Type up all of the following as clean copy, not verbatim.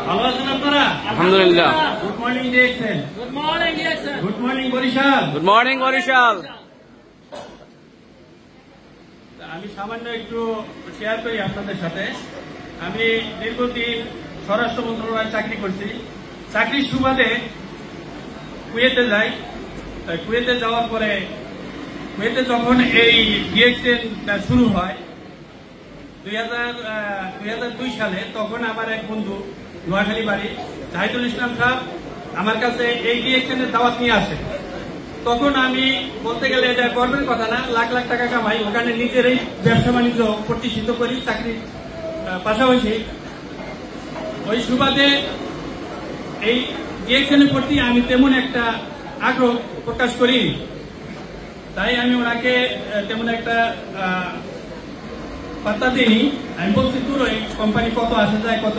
ভালো আছেন আপনারা? আলহামদুলিল্লাহ। Good morning DXN. Good morning DXN. Good morning Barishal. Good morning Barishal. আমি সামান্য একটু শেয়ার করি আপনাদের সাথে। আমি দীর্ঘদিন স্বরাষ্ট্র মন্ত্রণালয়ে চাকরি করছি। চাকরির সুবাদে কুয়েতে যাই। কুয়েতে যাওয়ার পরে কুয়েতে যখন এই ডিএক্সএন শুরু হয় 2002 সালে, তখন আমার এক বন্ধু নোয়াখালী বাড়ি জাহিদুল ইসলাম সাহেব আমার কাছে এই ডিএক্সএন এর দাওয়াত নিয়ে আসে। তখন আমি বলতে গেলে এটা গর্বের কথা না, লাখ লাখ টাকা কামাই, ওখানে নিজেরই ব্যবসা বাণিজ্য প্রতিষ্ঠিত করি চাকরির পাশাপাশি। ওই সুবাদে এই ডিএক্সএন এর প্রতি আমি তেমন একটা আগ্রহ প্রকাশ করি, তাই আমি ওনাকে তেমন একটা পাত্তা দিইনি। আমি বলছি দূর এই কোম্পানি কত আসা যায়, কত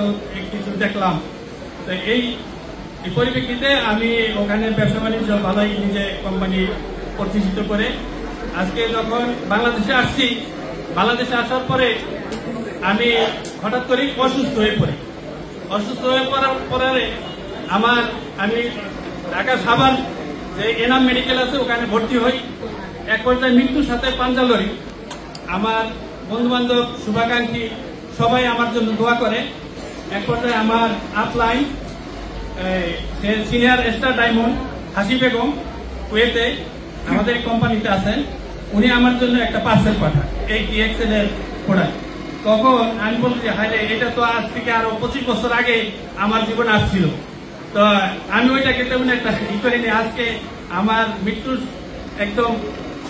কিছু দেখলাম। তো এই পরিপ্রেক্ষিতে আমি ওখানে ব্যবসা বাণিজ্য ভালোই নিজে কোম্পানি প্রতিষ্ঠিত করে আজকে যখন বাংলাদেশে আসছি, বাংলাদেশে আসার পরে আমি হঠাৎ করে অসুস্থ হয়ে পড়ি। অসুস্থ হয়ে পড়ার পরে আমি ঢাকা সাভার যে এনাম মেডিকেল আছে ওখানে ভর্তি হই। এক পর্যায়ে মৃত্যুর সাথে পাঞ্জা লড়ি। আমার বন্ধু বান্ধব শুভাকাঙ্ক্ষী সবাই আমার জন্য দোয়া করে। এক পর্যায়ে আমার আপলাইন সিনিয়র স্টার ডায়মন্ড হাসি বেগম কুয়েতে আমাদের কোম্পানিতে আছেন, উনি আমার জন্য একটা পার্সেল পাঠান এই ডিএক্সএন এর প্রোডাক্ট। তখন আমি বলছি হাইলে এটা তো আজ থেকে আরো 25 বছর আগে আমার জীবন আসছিল। তো আমি ওইটাকে তেমন একটা ই করিনি। আজকে আমার মৃত্যুর একদম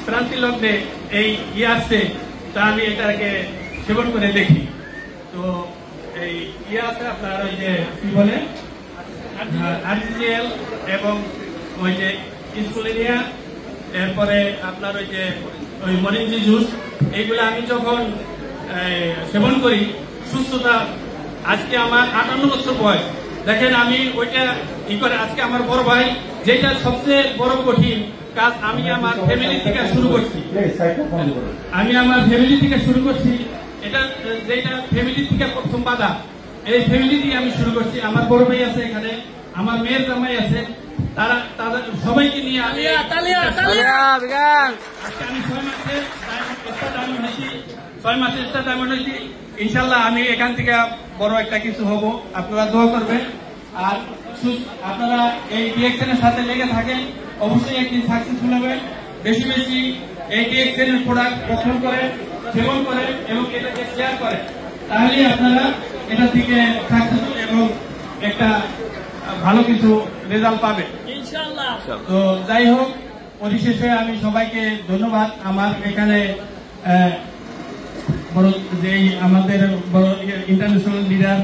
ক্রান্তি লগ্নে এই আসছে, তা আমি এটাকে সেবন করে দেখি। তো এই আছে আপনার ওই যে কি বলে আরজিএল এবং ওই যে ইনসুলিনিয়া, এরপরে আপনার ওই যে ওই মরিঞ্জি জুস, এইগুলো আমি যখন সেবন করি সুস্থতা। আজকে আমার 58 বছর বয়স। দেখেন আমি ওইটা ই করে আজকে আমার বড় ভাই যেটা সবচেয়ে বড় কঠিন কাজ আমি আমার ফ্যামিলি থেকে শুরু করছি। এটা যেটা ফ্যামিলি থেকে প্রথম বাধা, এই ফ্যামিলি দিয়ে আমি শুরু করছি। আমার বড় ভাই আছে এখানে, আমার মেয়ের জামাই আছে, তাদের সবাইকে নিয়ে আমি 6 মাসে স্টার ডায়মন্ড হয়েছি। ইনশাল্লাহ আমি এখান থেকে বড় একটা কিছু হব, আপনারা দোয়া করবেন। আর আপনারা এই ডিএক্সএন এর সাথে লেগে থাকেন, অবশ্যই একদিন সাকসেসফুল হবেন। বেশি বেশি এই ডিএক্সএন এর প্রোডাক্ট পছন্দ করেন, সেবন করেন এবং এটাকে শেয়ার করেন, তাহলে আপনারা এটা থেকে সাকসেসফুল এবং একটা ভালো কিছু রেজাল্ট পাবেন ইনশাআল্লাহ। তো যাই হোক, পরিশেষে আমি সবাইকে ধন্যবাদ। আমার এখানে বড় যে আমাদের বড় ইন্টারন্যাশনাল লিডার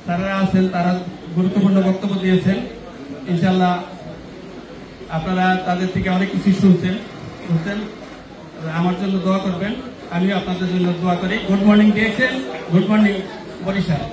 তারা আছেন, তারা গুরুত্বপূর্ণ বক্তব্য দিয়েছেন। ইনশাআল্লাহ আপনারা তাদের থেকে অনেক কিছু শুনছেন। আমার জন্য দোয়া করবেন, আমিও আপনাদের জন্য দোয়া করি। Good morning DXN, good morning Barishal.